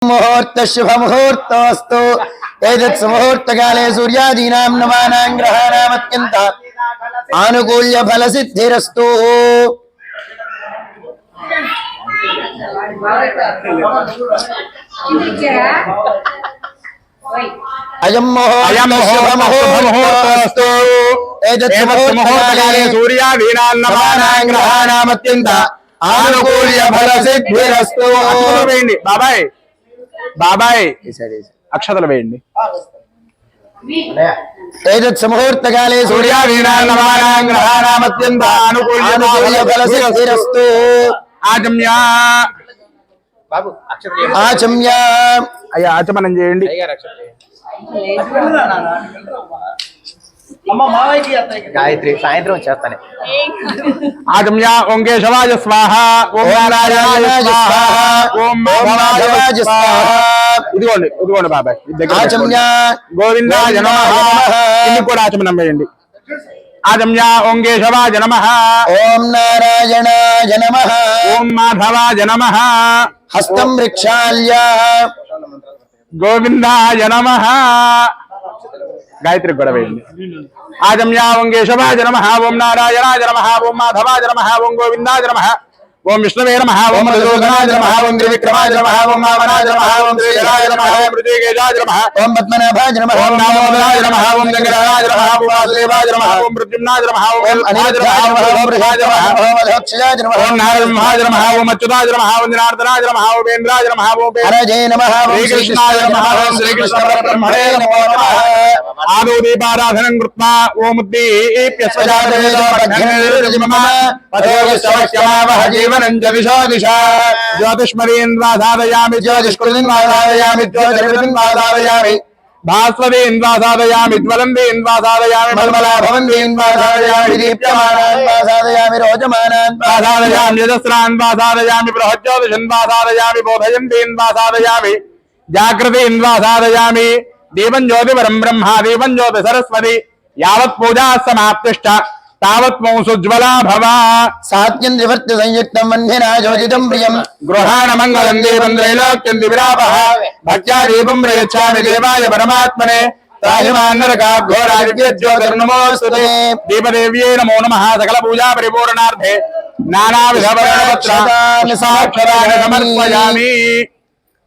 मुहूर्त शुभ मुहूर्तोस्तु एतत् मुहूर्तकाले सूर्यादीनां नवानां ग्रहाणाम् अत्यन्त आनुकूल्य फलसिद्धिरस्तु। अयं मुहूर्तोस्तु एतत् मुहूर्तकाले सूर्यादीनां नवानां ग्रहाणाम् अत्यन्त आनुकूल्य फलसिद्धिरस्तु। बाबाయ్ బాబాయ్ అక్షతలు వేయండి. एतत् मुहूर्तकाले सूर्यादीनां नवानां ग्रहाणाम् अत्यन्त आनुकूल्य फलसिद्धिरस्तु। ఆచమ్య आचम्य అయ్యా ఆచమనం చేయండి. गायत्री सायंत्रम చేస్తానే. ఆచమ్య ఓం కేశవాయ స్వాహ ఓం నారాయణాయ స్వాహ ఓం మాధవాయ స్వాహ. ఇదిగోండి బాబాయ్ ఆచమ్య గోవిందాయ నమః. ఇన్ని కూడా ఆచమనం వేయండి. ఆచమ్య ఓం కేశవాయ నమః ఓం నారాయణాయ నమః ఓం మాధవాయ నమః. హస్తం వృక్షాల్య గోవిందాయ నమః. గాయత్రి కూడా వేయండి. ఆచమ్య ఓం కేశవాయ నమః ఓం నారాయణాయ నమః ఓం మాధవాయ నమః ఓం గోవిందాయ నమః ఓం విష్ణవే నమః ఓం మధుసూదనాయ నమః ఓం త్రివిక్రమాయ నమః ఓం వామనాయ నమః ఓం శ్రీధరాయ నమః ఓం మృత్యుంజయాయ నమః ఓం పద్మనాభాయ నమః ఓం నామోదరాయ నమః ఓం గంగాధరాయ నమః ఓం వాసుదేవాయ నమః ఓం ప్రద్యుమ్నాయ నమః ఓం అనిరుద్ధాయ నమః ఓం బృహదాయ నమః ఓం అధోక్షజాయ నమః ఓం నారసింహాయ నమః ఓం అచ్యుతాయ నమః ఓం జనార్దనాయ నమః ఓం వేంద్రాయ నమః ఓం హరజే నమః ఓం శ్రీకృష్ణాయ నమః ఓం శ్రీకృష్ణ పరబ్రహ్మణే నమో నమః. ఆదో దీపారాధనం కృత్వా ఓం జీవనం చ దిశో దిశ జ్యోతిష్మరీన్వాసాదయామి జ్యోతిష్కృతిన్వాసాదయామి జ్యోతిర్విన్వాసాదయామి భాస్వరీన్వాసాదయామి జ్వలందీన్వాసాదయామి మల్మలాభవందీన్వాసాదయామి దీప్యమానాన్వాసాదయామి రోచమానాన్వాసాదయామి యజస్రాన్వాసాదయామి బృహజ్యోతిషన్వాసాదయామి బోధయందీన్వాసాదయామి జాగృతీన్వాసాదయామి దీపం జ్యోతివరం బ్రహ్మ దీపం జ్యోతి సరస్వతి యావత్ పూజా సమాప్తిష్ట తావత్ సుజ్వలా భవ. సాత్యం త్రివర్తి సంయుక్తం వంధ్యనా జ్యోతితం ప్రియం గృహాణ మంగళం దీపం త్రైలోక్యం దివిరాపః భక్త్యా దీపం ప్రయచ్ఛామి దేవాయ పరమాత్మనే జ్యోతిర్నమోస్తుతే. దీపదేవ్యై నమో నమః. సకల పూజా పరిపూర్ణార్థే నానావిధ వర్ణపత్రాన్ని సాక్షరాన్ని సమర్పయామి.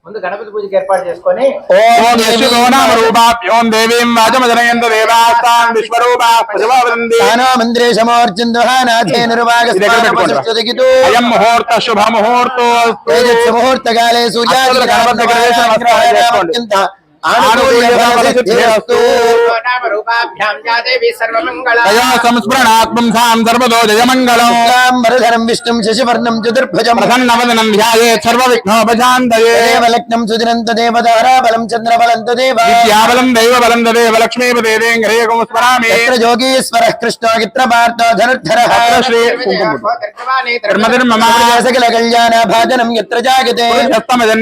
ముందు గణపతి పూజకి ఏర్పాటు చేసుకొని ఓం యశోనామరూపాభ్యోం దేవీం వాచమజనయంత దేవాస్తాం విశ్వరూపా ప్రజవావదంతి. మంత్రే సమోర్చిందుహానాథే నిర్వాగస్వామస్తుతికితు. అయం ముహూర్త శుభ ముహూర్తో ముహూర్తకాలే సూర్యాది సంస్మరణాత్మం సాం సర్వదో జయమంగళం. వరధరం విష్ణుం శశివర్ణం చతుర్భుజం ప్రసన్నవదనం ధ్యాయేత్ సర్వవిఘ్నోపశాంతయే. దేవలగ్నం సుదినం తదేవ తారాబలం చంద్రబలం తదేవ విద్యాబలం దైవబలం తదేవ లక్ష్మీపదేవేం హ్రేయకం స్మరామి. యత్ర యోగీశ్వరః కృష్ణో యత్ర పార్థో ధనుర్ధరః శ్రీ సకల కళ్యాణ భాజనం యత్ర జాగతే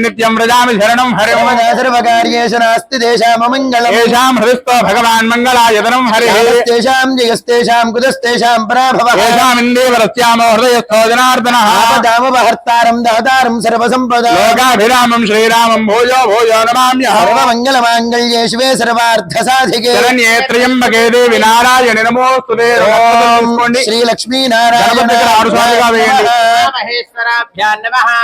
నిత్యం వ్రజామి శరణం హరిం. సర్వకార్యేషు నాస్తి దేశామ మంగళం. ఏషాం హృదిస్థో భగవాన్ మంగళాయతనం హరిః. తేషాం జయస్తేషాం కుతస్తేషాం పరాభవః. ఏషామిందేవరస్యామో హృదయస్థో జనార్దనః. ఆపదామపహర్తారం దాతారం సర్వసంపదాం. లోకాభిరామం శ్రీరామం భూయో భూయో నమామ్యహం. సర్వమంగళమాంగళ్యే శివే సర్వార్థ సాధికే. శరణ్యే త్ర్యంబకే దేవి నారాయణి నమోస్తుతే. శ్రీ లక్ష్మీనారాయణ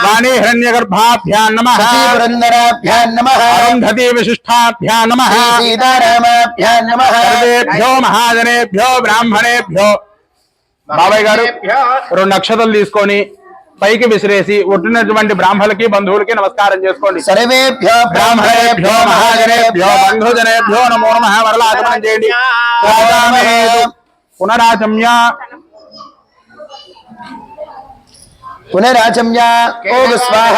వాణి హిరణ్యగర్భాభ్యాం నమః. పురందరాభ్యాం నమః. అరుంధతి విశిష్టాభ్యాం నమః. సీతారామాభ్యాం నమః. సర్వేభ్యో మహాజనేభ్యో బ్రాహ్మణేభ్యో. బాబాయ్ గారు 2 అక్షతలు తీసుకొని పైకి విసిరేసి ఒట్టినటువంటి బ్రాహ్మణులకి బంధువులకి నమస్కారం చేసుకోండి. సర్వేభ్యో బ్రాహ్మణేభ్యో మహాజనేభ్యో బంధుజనేభ్యో నమో నమః. మరలా ఆచమనం చేయండి. పునరాచమ్య పునరాచమ్య. ఓం స్వాహ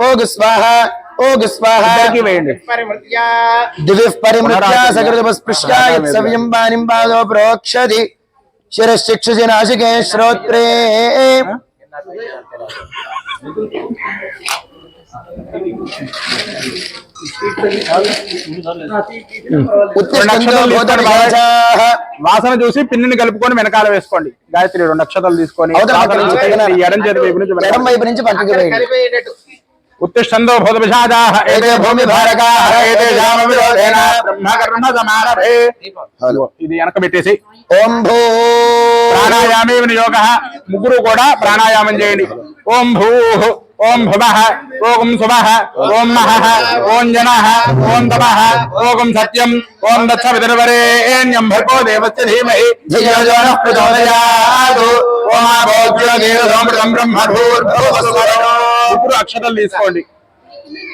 ఓం స్వాహ ఓం స్వాహ. వేయండి. దివిః పరిమృత్య సకృతమస్పృశ్య యత్సవ్యం వాణిం పాదో ప్రోక్షతి శిరశ్చిక్షుషి నాసికే శ్రోత్రే. వాసన చూసి పిన్నిని కలుపుకొని వెనకాల వేసుకోండి. గాయత్రి 2 అక్షతలు తీసుకొని ఎడం చేతి వైపు నుంచి పక్కకి उत्तिष्ठन्तो भूतपिशाचाः एते भूमिभारकाः एतेषां विरोधेन ब्रह्मकर्म समारभे ఇది వెనక పెట్టేసి ఓం భూ ప్రాణాయామే వినియోగः ముగ్గురు కూడా ప్రాణాయామం చేయండి ఓం భూః ఓం భువః ఓం సువః ఓం మహః ఓం జనః ఓం తమః ఓం సత్యం ఓం దక్షవిదర్వరేణ్యం భర్గో దేవస్య ధీమహి ధియో యో నః ప్రచోదయాత్ ఓం ఆభోజ్యోతిర్ సమృతం బ్రహ్మభూర్భువస్వరం ముగ్గురు అక్షరాలు తీసుకోండి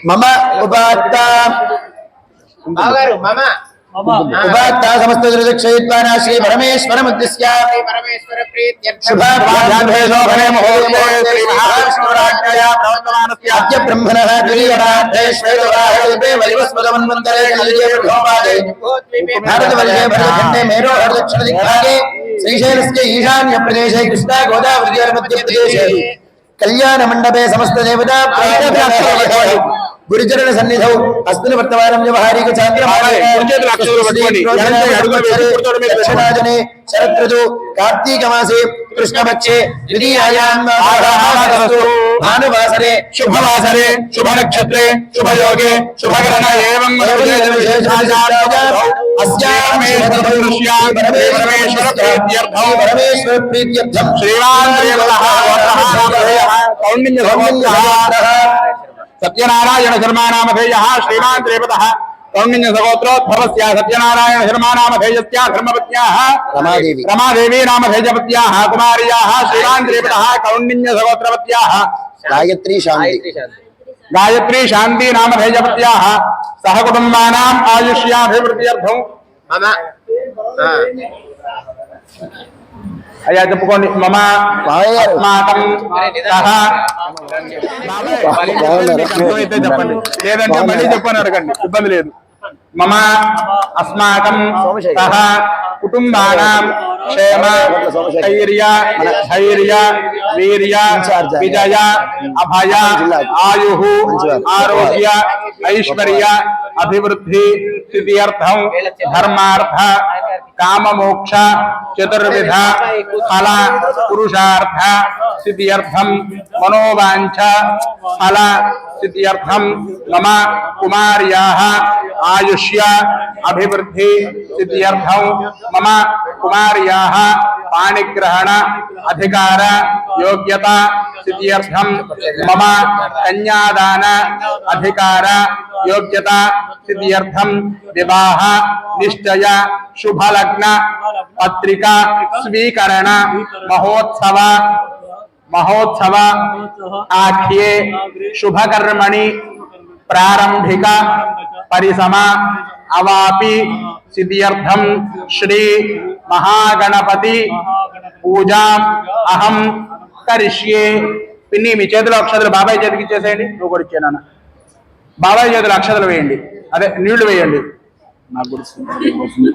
మమ ఉపాత్త ఉపాత్త సమస్త దుర్దక్షయిత్వానా శ్రీ పరమేశ్వరముద్దిశ్య పరమేశ్వర ప్రీత్యర్థం శుభాభ్యాభేషోభనే ముహూర్తే శ్రీ మహావిష్ణురాజ్ఞయా ప్రవర్తమానస్య అద్య బ్రహ్మణః ద్వితీయరాత్రే శ్వేతవాహకల్పే వలివస్పదమన్వంతరే కలిగే ప్రథమపాదే భారతవర్షే భరతఖండే మేరోహ దక్షిణదిగ్భాగే శ్రీశైలస్య ఈశాన్య ప్రదేశే కృష్ణా గోదావరి మధ్య ప్రదేశే కళ్యాణ మండపే సమస్త దేవతా గురుచరణ సన్నిధౌ అస్మిన్ వర్తమానం వ్యవహారిక దక్షిణాజనే శరదృతు కార్తీక మాసే కృష్ణపక్షే ద్వితీయాయాం భానువాసరే శుభవాసరే శుభ నక్షత్రే శుభయోగే శుభకరణ ఏవం పరమేశ్వర ప్రీత్యర్థం శ్రీమాన్ సత్యనారాయణ శర్మానామధేయ శ్రీమాన్ రేపత కౌండిన్య సగోత్రోద్భవస్య సత్యనారాయణ శర్మానామధేయస్య ధర్మపత్న్యాః రమాదేవి నామధేయపత్యాః కుమార్యాః శ్రీమాన్ రేపత కౌండిన్య సగోత్రపత్యాః గాయత్రీ శాంతి నామధేయపత్యాః సహ కుటుంబానాం ఆయుష్యాభివృద్ధ్యర్థం అయ్యా చెప్పుకోండి మమ అస్మాకం సహ అయితే చెప్పండి లేదంటే మళ్ళీ చెప్పని అడగండి ఇబ్బంది లేదు మమ అస్మాకం సహ కుటుంబానాం క్షేమ స్థైర్య ధైర్య వీర్య విజయ అభయ ఆయు ఆరోగ్య ఐశ్వర్య అభివృద్ధి స్థిత్యర్థం ధర్మార్థ కామమోక్ష చతుర్విధ ఫల పురుషార్థ స్థిత్యర్థం మనోవాంఛ ఫల స్థిత్యర్థం మమ కుమార్యాః ఆయుష్య అభివృద్ధి స్థిత్యర్థం మమ కుమార్యాః పాణిగ్రహణ అధికార యోగ్యత స్థిత్యర్థం మమ కన్యాదాన అధికార యోగ్యత స్థిత్యర్థం వివాహ నిశ్చయ శుభలగ్న పత్రిక స్వీకరణ మహోత్సవ ఆఖ్యే శుభకర్మణి ప్రారంభిక పరిసమ అవాపి సిద్ధ్యర్థం శ్రీ మహాగణపతి పూజాం అహం కరిష్యే. పిన్ని మీ చేతిలో అక్షతలు బాబాయ్ చేతికి ఇచ్చేసేయండి. నువ్వు కూడా ఇచ్చాను బాబాయ్ చేతులు అక్షతలు వేయండి, అదే నీళ్లు వేయండి. నాకు గుర్తుంది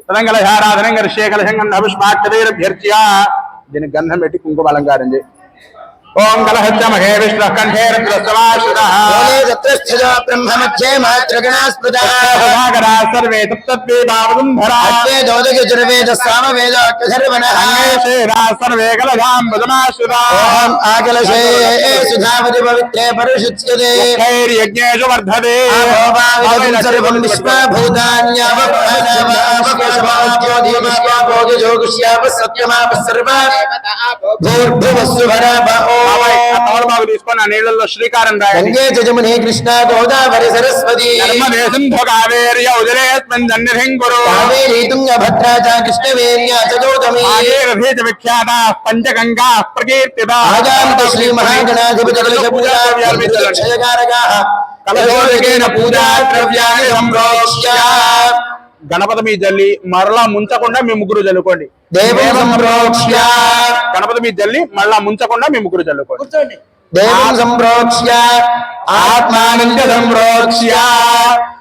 తరంగలహారాధనం గర్షే కలశంగం అభిష్మాక్షదేరభ్యర్చ్య. దీనికి గంధం పెట్టి కుంకుమ అలంకారం చేయి. ఓం కలహజ్జమహే విష్ణు కంఠే రుద్రస్తమాశ్రుతః బ్రహ్మమధ్యే మాతృగణాస్పృతః సర్వే తప్తత్వే భావగుంధరా దోదగజుర్వేద సామవేద అక్షర్వణః సర్వే కలశాం భుజమాశ్రుతః ఆకలశే సుధావతి పవిత్రే పరిశుచ్యతే యజ్ఞేషు వర్ధతే సర్వం తమలపాకు తీసుకొని ఆ నీళ్ళల్లో శ్రీకారం రాయండి. గంగే జమునే కృష్ణ గోదావరి సరస్వతి నర్మదే సింధు కావేర్య ఉదరేస్మిన్ సన్నిధిం కురు. కావేరీ తుంగభద్రా చ కృష్ణవేణ్య చ గౌతమి భాగీరథీ చ విఖ్యాతాః పంచగంగా ప్రకీర్తితాః. ఆజాంత శ్రీ మహాగణాధిపతి కలశ పూజా క్షయకారకాః కలశోదకేన పూజా ద్రవ్యాన్ని సంప్రోక్ష్య. గణపతి మీ జల్లి మరలా ముంచకుండా మీ ముగ్గురు జల్లుకోండి. దేవం సంప్రోక్ష్య గణపతి మీ జల్లి మళ్ళా ముంచకుండా మీ ముగ్గురు జల్లుకోండి. దేవం సంప్రోక్ష్య ఆత్మానం చ సంప్రోక్ష్య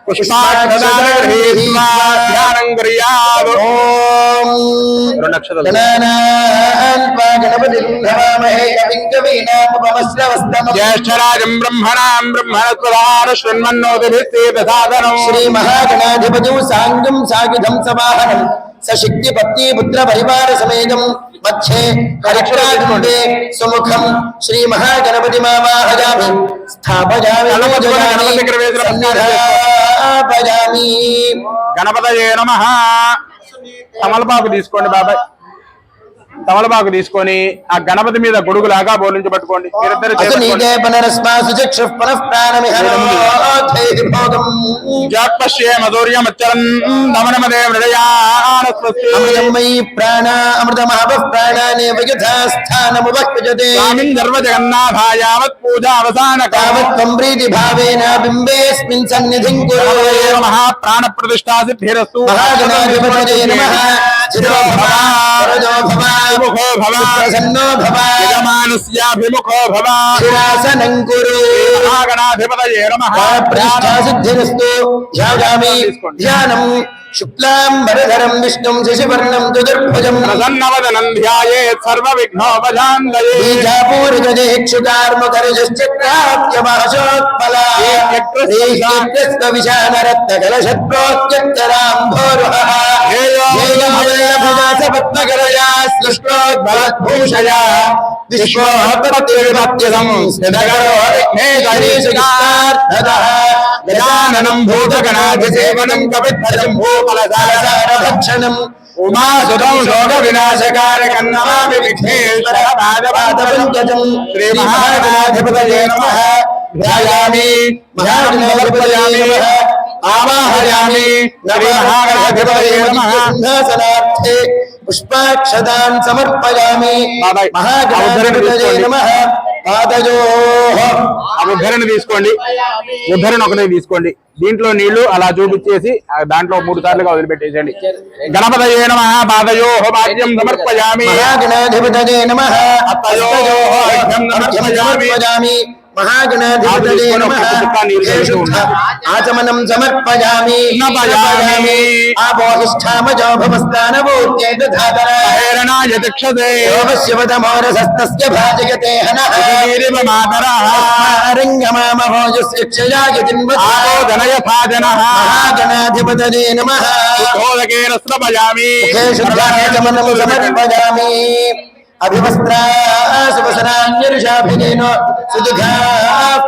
పుష్పాక్షదానం క్రియాదు. రెండు అక్షరాలు. జ్యేష్ఠరాజం బ్రహ్మణాం బ్రహ్మణస్వధార శృణ్మన్నోతిభిస్సేదసాదనం. శ్రీ మహాగణాధిపతి సాంగం సాగిధం సవాహనం सशक्ति पत्नी पुत्र परिवार समेतम मध्ये हरिक्षाकुंडे सुमुखम श्री महागणपति मावाहयामि स्थापयामि सन्निधापयामि గణపతయే నమః. తమలపాకు తీసుకోండి బాబాయ్, తమలపాకు తీసుకొని ఆ గణపతి మీద గొడుగులాగా బోలించి పట్టుకోండి. మీరిద్దరు జగన్నాథాయావత్ పూజా అవసాన ప్రీతి భావేన బింబేస్మిన్ సన్నిధిం కురు ప్రాణ ప్రతిష్టా సిద్ధిరస్తు. मुखो भव प्रसन्नो भव यजमानस्याभिमुखो भव शिरासनं कुरु महागणाधिपतये नमः. प्रतिष्ठा सिद्धिरस्तु. ध्यायामि ध्यानं शुक्लांबरधरं विष्णुं शशिवर्णं चतुर्भुजं प्रसन्नवदनं ध्यायेत् सर्वविघ्नोपशान्तये. बीजापूर्गजयक्षुकार्मुखरजश्चक्राप्यमहशोत्पला विशानरत्नकलशत्रोत्यक्तराम्भोरुहः पद्मकरया सृष्टोद्भवद्भूषया विश्वोत्पत्तिविभक्तिदं स्थितकरो विघ्नेशकार्थतः गजाननं भूतगणाधिसेवनं कपित्थजम्भूफलसारभक्षणम् उमासुतं शोकविनाशकारकं नमामि विघ्नेश्वरपादपादपङ्कजं. श्रीमहागणाधिपतये नमः. ध्यायामि महागणाधिपतये नमः. आवाहयामि श्रीमहागणाधिपतये नमः. सिंहासनार्थे पुष्पाक्षतान् समर्पयामि. महागणाधिपतये नमः. పాదయోః. ఉద్ధరణ తీసుకోండి, ఉద్ధరణ ఒకటే తీసుకోండి. దీంట్లో నీళ్లు అలా చూపించేసి దాంట్లో 3 సార్లుగా వదిలిపెట్టేసండి. గణపతయే నమః. పాదయోః పాద్యం సమర్పయామి. మహాగణాధిపతయే నమః. అత్తయోః అర్ఘ్యం సమర్పయామి. महागणाधिपतये नमः. आचमनं समर्पयामि. नमयामि. आपोहिष्ठामजो भवस्तानभूत्येतधातरा हेरणाय दक्षते योगस्यवतमोरसस्तस्य भाजयते हनः मातरः रङ्गमामभोजस्य क्षयायतिन्वत् यथा महागणाधिपतये नमः. उद्धोदकेन स्रवयामि. मुखेषुद्धाचमनं समर्पयामि. अभिवस्त्रा सुवसनान्यर्षाभिजेनो सुदुघा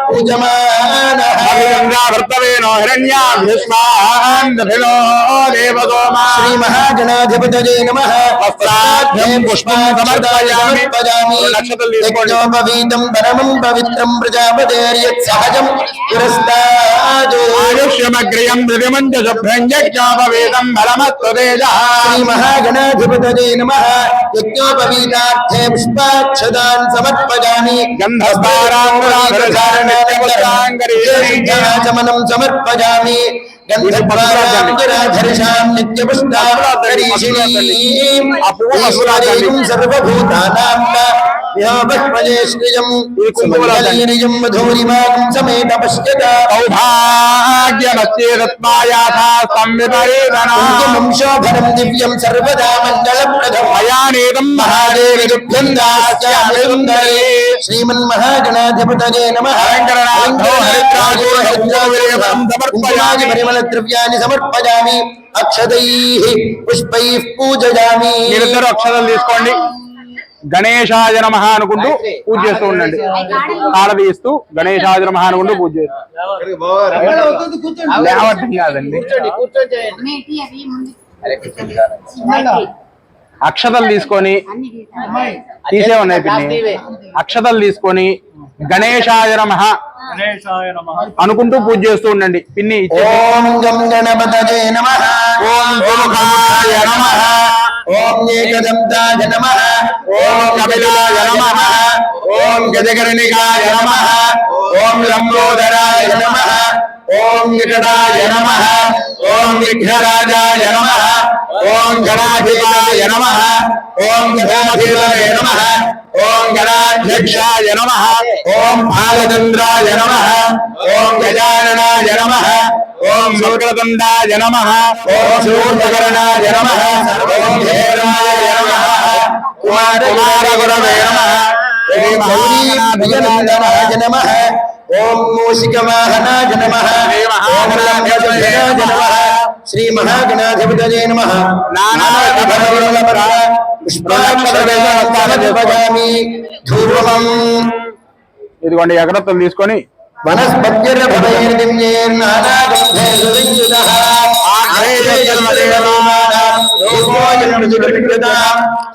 पूजमानः वर्तवेनो हिरण्याभिस्मान्दभिनो देवसोमा. श्रीमहागणाधिपतये नमः. वस्त्राभ्यं पुष्पं समर्पयामि. यज्ञोपवीतं परमं पवित्रं प्रजापतेर्यत्सहजं पुरस्तादो आयुष्यमग्रियं धृतिमं च शुभ्रं यज्ञोपवीतं फलमत्वतेजः. श्रीमहागणाधिपतये नमः. यज्ञोपवीतार्थं पुष्पाक्षतान् समर्पयामि. गन्धस्वाराङ्गराचमनं समर्पयामि. गन्धस्वाराङ्गराधर्षां नित्यपुष्टाकरीषिणीं ईश्वरीं सर्वभूतानां व्योमह्वये श्रियं सुमङ्गलीनिजं मधुरिमां समेत पश्यता. सौभाग्यमस्येदत्मायाथा संविपरीतनं शोभनं दिव्यं सर्वदा मङ्गलप्रदं मयानेदं महादेवी तुभ्यं दास्यामि सुन्दरे. श्रीमन्महागणाधिपतये नमः. परिमलद्रव्याणि समर्पयामि. अक्षतैः पुष्पैः पूजयामि. మీరిద్దరు అక్షరాలు తీసుకోండి. గణేశాయ నమః అనుకుంటూ పూజ చేస్తూ ఉండండి. హారతి ఇస్తూ గణేశాయ నమః అనుకుంటూ పూజ చేస్తూ లేవటం కాదండి. అక్షతలు తీసుకొని తీసేవన్నాయి పిన్ని. అక్షతలు తీసుకొని గణేశాయ నమః అనుకుంటూ పూజ చేస్తూ ఉండండి. పిన్ని ఓం గం గణపతయే నమః. ఓం సుముఖాయ నమః. ఓం ఏకదంతాయ నమః. ఓం కపిలాయ నమః. ఓం గజకర్ణికాయ నమః. ఓం లంబోదరాయ నమః. ఓం వికటాయ నమః. ఓం విఘ్నరాజాయ నమః. ఓం గణాధిపాయ నమః. ఓం గణాధిపతయే నమః. ఓం గణాధ్యక్షాయ నమః. ఓం బాలచంద్రాయ నమః. ఓం గజాననాయ నమః. ఓం శుక్రతుండాయ నమః. ఓం శూర్పకర్ణాయ నమః. ఓం హేరాయ నమః. కుమారగురవే నమః. శ్రీ మహాగణాధిపతయే నమః. ఓం మూషికవాహనాయ నమః. ఓం లంబోదరాయ నమః. శ్రీ మహాగణాధిపతయే నమః పుష్పాక్షరవేదామి ధూపం ఇదిగోండి అగరత్తులు తీసుకొని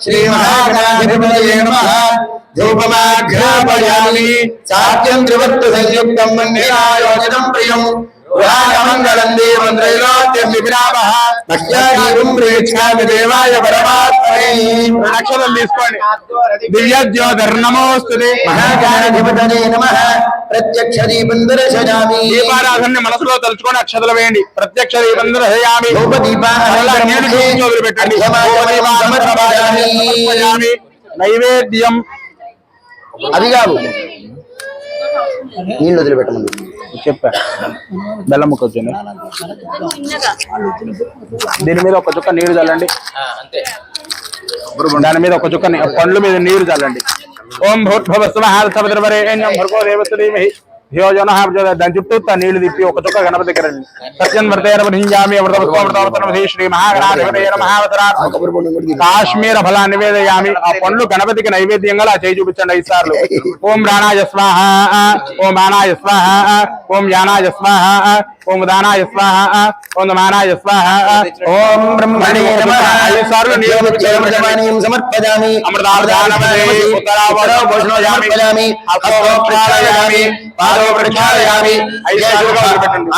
శ్రీ మహాగణాధిపతయే నమః ధూపమాఘ్రాపయామి సాత్యం త్రివత్తు సంయుక్తం మంగళాయోజనం ప్రియం మంగళం దేవం త్రైలోక్యం విరామః భక్త్యాదీపం ప్రేక్షామి దేవాయ పరమాత్మనే. అక్షరం తీసుకోండి. దివ్య జ్యోతిర్నమోస్తుతే మహాగణాధిపతయే నమః ప్రత్యక్ష దీపం దర్శయామి. దీపారాధనని మనసులో తలుచుకొని అక్షతలు వేయండి. ప్రత్యక్ష దీపం దర్శయామి. పెట్టండి. నైవేద్యం అది కాదు నీళ్ళు వదిలిపెట్టమంది చెప్పా. బెల్లం ముక్క వచ్చింది. దీని మీద ఒక చుక్క నీరు చల్లండి. దాని మీద ఒక చుక్క పండ్ల మీద నీరు చల్లండి. ఓం భూర్భువస్వహారథవద్రవరేణ్యం భర్గో దేవస్య ధీమహి ధియో యో నః ప్రచోదయాత్. దాని చుట్టూ నీళ్లు తిప్పి ఒక చుక్క గణపతి దగ్గర సత్యం వర్తేరవహింజామి అమృతవస్వమృతవతనమధి శ్రీ మహాగణాధిపతయే నమః కాశ్మీర ఫలాన్ని నివేదయామి. ఆ పండ్లు గణపతికి నైవేద్యంగా ఆ చేయి చూపించండి 5 సార్లు. ఓం ప్రాణాయ స్వాహ, ఓం మానాయ స్వాహ, ఓం యానాయ స్వాహ, ఓం దానాయ స్వాహ, ఓం మానాయ స్వాహ, ఓం బ్రహ్మణే నమః. 5 సార్లు సమర్పయామి అమృతావధానమదే ఉత్తరావరో భోజనోయామి అస్తోక్షాళయామి పాదో ప్రక్షాళయామి.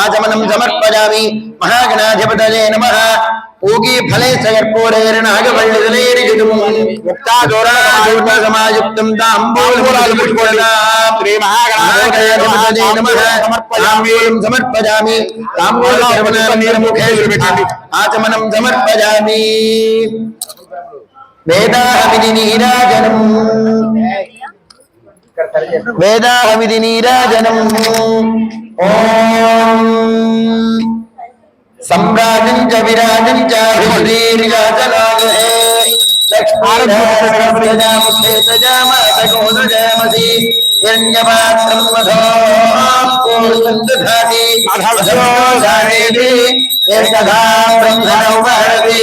ఆచమనం సమర్పయామి. మహాగణాధిపతయే నమః పూగి ఫలే సగర్పూరైర్నాగవల్లిదలైర్జితుం ముక్తాదోరణసమాయుక్తం తాంబూలములు పుష్పణాం. శ్రీ మహాగణాధిపతయే నమః తాంబూలం సమర్పయామి. తాంబూలముఖే ఆచమనం సమర్పయామి. వేదాహమిది నీరాజనం వేదాహమిది నీరాజనం. ఓం సమ్రాజం చ విరాజం చాభిశ్రీర్యాజనాగహే లక్ష్మీరాజాముఖేతజామసి హిరణ్యపాత్రం మధోధాతి ఏకదా బ్రహ్మణౌ వహరతి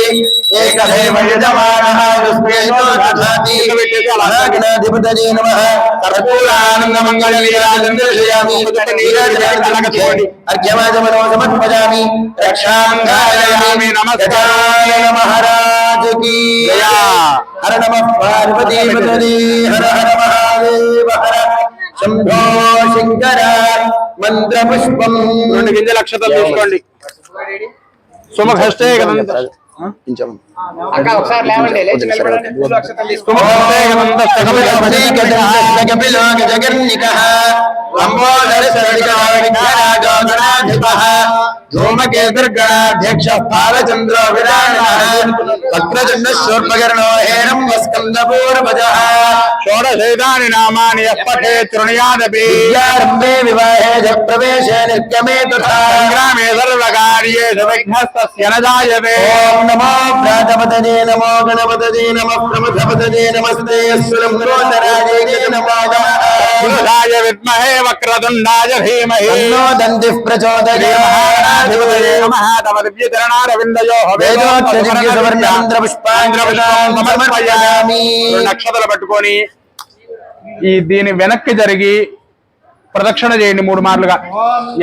ఏకదేవ యజమానః దుష్ప్రేతో దధాతి. మహాగణాధిపతయే నమః కర్పూరానందమంగళ నీరాజనం దర్శయామి. అర్ఘ్యమాచమనో సమర్పయామి. రక్షాంగాయామి. నమస్కారాయ మహారాజ్ కీ జయ. హర నమః పార్వతీపతయే హర హర మహాదేవ హర శంభో శంకర. మంత్రపుష్పం 2 గింజల అక్షతలు తీసుకోండి. సుమహస్తే గణంత అక్క ఒకసారి లేవండి, లేచి నిలబడండి. పూలు అక్షతలు తీసుకోండి. ధూమకేతుర్గణాధ్యక్ష బాలచంద్రో వక్రతుండశూర్పకర్ణో హేరం వస్కందపూర్వజః. షోడశైతాని నామాని యఃపఠే తృణయాదపి విద్యారంభే వివాహే చ ప్రవేశే నిర్గమే తథా సంగ్రామే సర్వకార్యేషు విఘ్నస్తస్య న జాయతే. ఓం నమో ప్రాతపతయే నమో గణపతయే నమః ప్రమథపతయే నమస్తే అస్సురం నరోత్తరాయ నమో నమః. పురుషాయ విద్మహే వక్రతుండాయ ధీమహి తన్నో దంతిః ప్రచోదయాత్. నమః. తమ దివ్యచరణారవిందయోః వేదోత్తరీయ సువర్ణాంధ్రపుష్పాంధ్రపుష్పాం సమర్పయామి. 2 అక్షతలు పట్టుకొని దీని వెనక్కి జరిగి ప్రదక్షిణ చేయండి 3 మార్లుగా.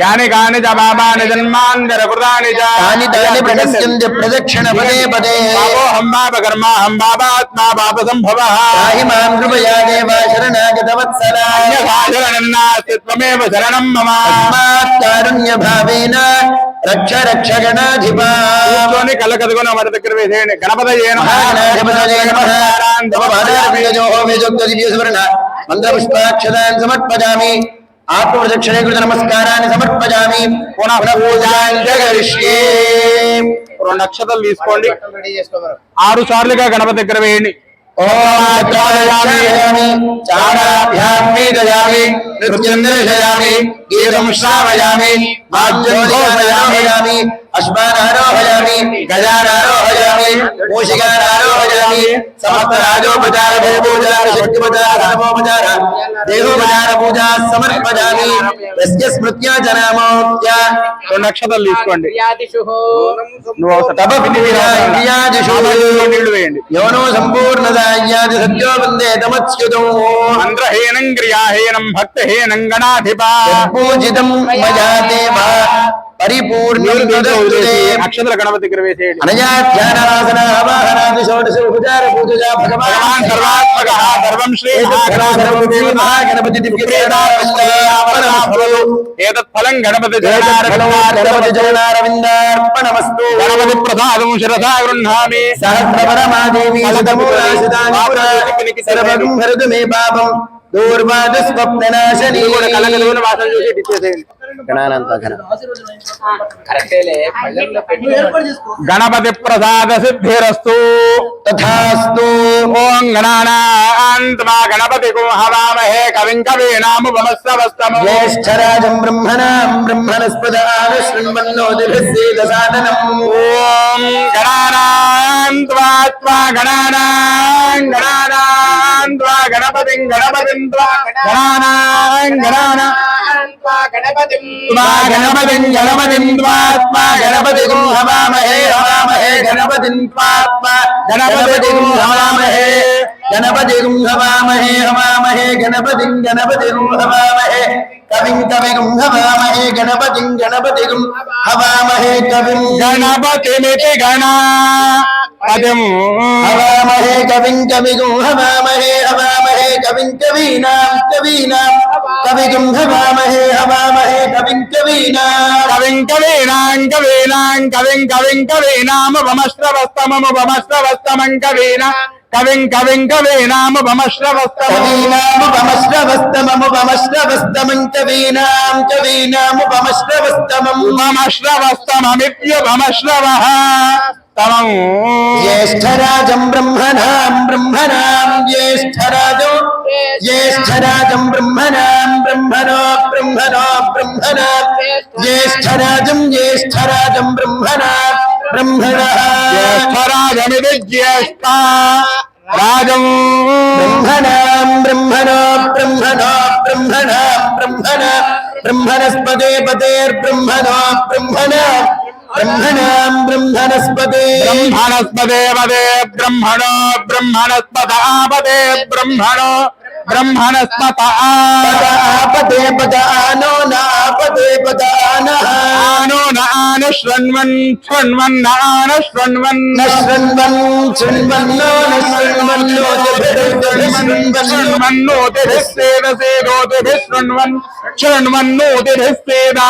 యాని కాని చ పాపాని జన్మాంతర కృతాని చ తాని తాని ప్రణశ్యంతి ప్రదక్షిణ పదే పదే. పాపోహం పాప కర్మాహం పాపాత్మా పాప సంభవః. తాహి మాం కృపయా దేవా శరణాగత వత్సలా. అన్యథా శరణం నాస్తి త్వమేవ శరణం మమ. తస్మాత్ కారుణ్య భావేన రక్ష రక్ష గణాధిపా. కూర్చొని కళ్ళ కదుకొని మరి దగ్గర వేసేయండి. గణపతయే నమః. మహాగణాధిపతయే నమః. తమ పాదారవిందయోః వేదోక్త దివ్య సువర్ణ మంత్రపుష్పాక్షతాన్ సమర్పయామి. ఆత్మప్రదక్షిణే కృత నమస్కారాన్ని సమర్పయామి. పునః పూజాంచ కరిష్యే. 2 అక్షతలు తీసుకోండి. రెడీ చేసుకోమరు. 6 సార్లుగా గణపతి దగ్గర వేయండి. ఓం చారయామి చారాభ్యాం వేదయామి నృత్యం దర్శయామి గీతం శ్రావయామి వాద్యం ఘోషయామి అశ్వానారోహయామి గజానారోహయామి మూషికానారోహయామి సమస్తరాజోపచార భూపచార శక్తిపచార సర్వోపచార దేహోపచార పూజా సమర్పయామి యస్య స్మృత్యా జనామోక్త్య నక్షత్రాలు తీసుకోండి నీళ్లు వేయండి యోనో సంపూర్ణదాయాది సత్యో వందే తమచ్యుతో మంత్రహీనం క్రియాహీనం భక్తహీనం గణాధిపా పూజితం మయా దేవ పరిపూర్ణం తదస్తుతే అక్షతల గణపతి దగ్గర వేసేయండి అనయా ధ్యానాసన ఆవాహనాది షోడశ ఉపచార పూజా భగవాన్ సర్వాత్మకః సర్వం శ్రీ మహాగణపతి ఏతత్ ఫలం గణపతి గణపతి జనారవిందార్పణమస్తు గణపతి ప్రసాదం శిరసా గృహ్ణామి సహస్రవరమాదేవి సర్వం హరదు మే పాపం దూర్వాద స్వప్ననాశని కలగలుగున వాసన చూసి ఇచ్చేసేయండి గణపతి ప్రసాద సిద్ధిరస్తు తథాస్తు ఓం గణానాన్త్వా గణపతి హవామహే కవిం కవీనాముపమస్రవస్తమో జ్యేష్ఠరాజం బ్రహ్మణాం బ్రహ్మణస్పదాన శృణ్వన్నోతిభిస్సేద సాధనం ఓం గణానాన్త్వా గణానాన్త్వా గణపతిం గణపతిం గణపతిం హవామహే హవామహే గణపతిం గణపతిం హవామహే గణపతిం హవామహే హవామహే గణపతిం హవామహే కవిం హవామహే గణపతిం హవామహే కవిం గణపతిమితి గణపతిం హవామహే కవిం హవామహే హవామహే కవిం కవీనాం హవామహే హవామహే కవిం కవీనాముపమశ్రవస్తమం కవిం కవీనాముపమశ్రవస్తమముపమశ్రవస్తమం కవీనాముపమశ్రవస్తమమిత్యుపమశ్రవః తమం జ్యేష్ఠరాజం బ్రహ్మణాం జ్యేష్ఠరాజం బ్రహ్మణాం బ్రహ్మణో జ్యేష్ఠరాజం బ్రహ్మణः జ్యేష్ఠరాజమితి జ్యేష్ఠ రాజం బ్రహ్మణస్పదే పదేర్బ్రహ్మణో బ్రహ్మణస్పదే పదే బ్రహ్మణో బ్రహ్మణస్పదాపదే బ్రహ్మణో బ్రహ్మణస్పత పదే పదానో నాపదే పదానః ఆనో నాను శృణ్వన్ శృణ్వన్నాను శృణ్వన్నో శృణ్వన్నోతిభిస్సేదసేదోతిభిः శృణ్వన్నోతిభిస్సేదా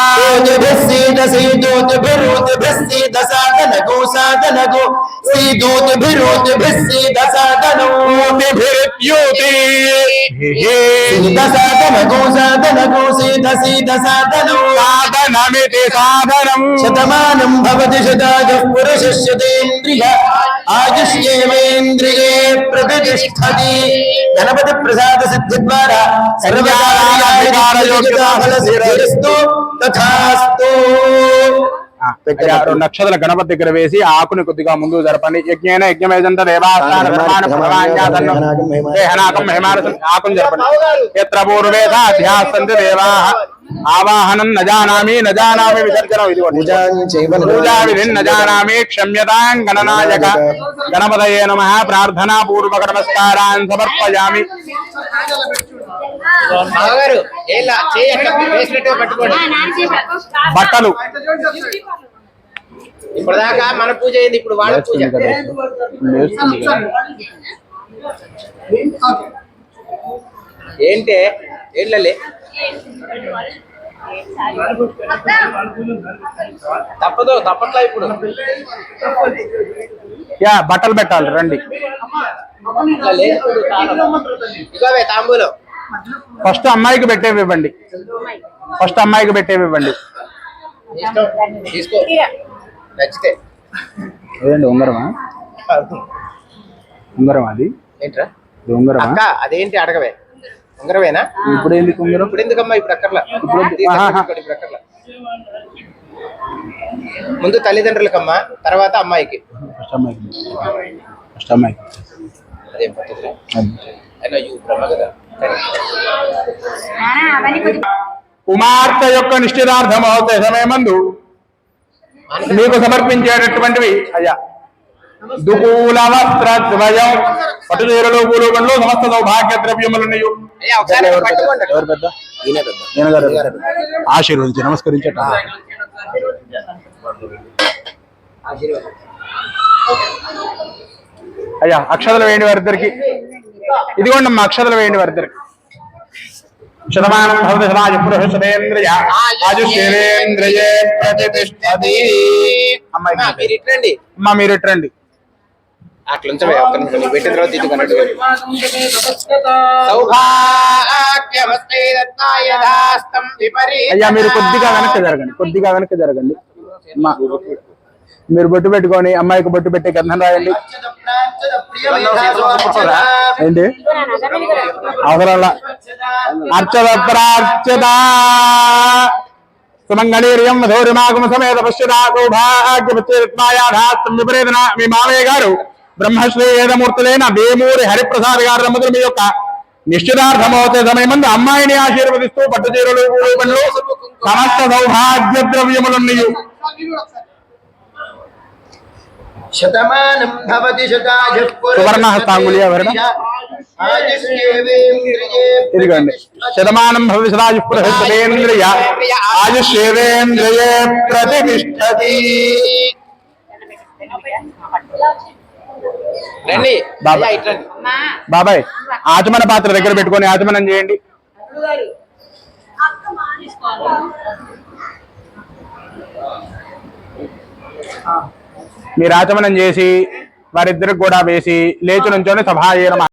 సాధనమితి సాధనం శతమానం భవతి శతాయుః పురుషస్యేంద్రియ ఆయుష్యేవేంద్రియే ప్రతిష్టతి గణపతి ప్రసాద సిద్ధి ద్వారా సర్వకార్యాధికారయోగ్యతాఫలసిద్ధిరస్తు తథాస్తు. రెండు నక్షత్రాల గణపతి దగ్గర వేసి ఆకుని కొద్దిగా ముందు జరపండి. యజ్ఞేన యజ్ఞమేజంత దేవాస్థానం ఆకుని జరపండి. ఎత్ర పూర్వేదాధ్యాసంతి దేవా ఆవాహనం నజానామి విసర్జనం. ఇది పూజా విధి నజానామి క్షమ్యతాం గణనాయక గణపతయే నమః. ప్రార్థనా పూర్వక నమస్కారాన్ సమర్పయామి. బట్టలు ఇప్పుడు దాకా మన పూజ అయింది, ఇప్పుడు వాళ్ళ పూజ. ఏంటే ఏంటలే తప్పట్లా ఇప్పుడు బట్టలు పెట్టాలి. రండి ఇగోవే తాంబూలం. ఫస్ట్ అమ్మాయికి పెట్టేవివ్వండి. తీసుకో నచ్చితే. ఉంగరమా అది ఏంట్రా ఉంగరమా? అక్క అదేంటి అడగవే. ఉంగరమేనా? ఇప్పుడు ఎందుకు ఉంగరం? ఇప్పుడు ఎందుకమ్మా? ఇప్పుడు అక్కర్లా. ఇప్పుడు అక్కర్లా. ముందు తల్లిదండ్రులకమ్మా, తర్వాత అమ్మాయికి. ఫస్ట్ అమ్మాయికి అదేం పద్ధతి? అయినా యు బ్రహ్మ కదా. కుమార్తె యొక్క నిశ్చితార్థ మహోత్సవ సమయమందు మీకు సమర్పించేటటువంటివి అయ్యా దుకూల వస్త్రద్వయం, పట్టుచీరలు, పూలు పండ్లు, సమస్త సౌభాగ్య ద్రవ్యములు. అయ్యా ఒకసారి పట్టుకోండి. ఎవరు పెద్ద? ఈయన గారు ఆశీర్వదించి నమస్కరించట. అయ్యా అక్షతలు వేయండి వారిద్దరికి. ఇదిగోండి అమ్మా అక్షతలు వేయండి వారిద్దరికి. శతమానం భవతి సమాజ పురుషేంద్రియ ఆయుష్యేంద్రియే ప్రతిష్టతి. అమ్మా మీరు ఇట్రండి. అమ్మా మీరు ఇట్రండి. అట్లా ఉంచవే, ఒక్క నిమిషం నీకు పెట్టిన తర్వాత తీసుకున్నట్టు. సౌభాగ్యమస్తే దత్తాయ దాస్తం విపరీత. అయ్యా మీరు కొద్దిగా వెనక్కి జరగండి, కొద్దిగా వెనక్కి జరగండి. అమ్మా మీరు బొట్టు పెట్టుకొని అమ్మాయికి బొట్టు పెట్టి గంధం రాయండి. ఏంటి అవసరంలా అర్చద ప్రార్చద సుమంగళీర్యం మధురిమాగమ సమేత పశ్యదా సౌభాగ్యమత్యాయాధాస్తం విపరీతన. మీ మావయ్య గారు బ్రహ్మశ్రీ వేదమూర్తులైన వేమూరి హరిప్రసాద్ గారి దంపతులు మీ యొక్క నిశ్చితార్థమవుతే సమయమందు అమ్మాయిని ఆశీర్వదిస్తూ పట్టుచీరలు, పూలు పండ్లు, సమస్త సౌభాగ్య ద్రవ్యములు. శతమానం భవతి శతాయుః సువర్ణహస్తాంగుళి ఎవరు? ఇదిగోండి శతమానం భవతి శతాయుః పురుషేంద్రియ ఆయుష్యేంద్రియే ప్రతిష్టతి. రండి బాబాయ్ బాబాయ్ ఆచమన పాత్ర దగ్గర పెట్టుకొని ఆచమనం చేయండి. మీరు ఆచమనం చేసి వారిద్దరికి కూడా వేసి లేచి నుంచొని సభాయేన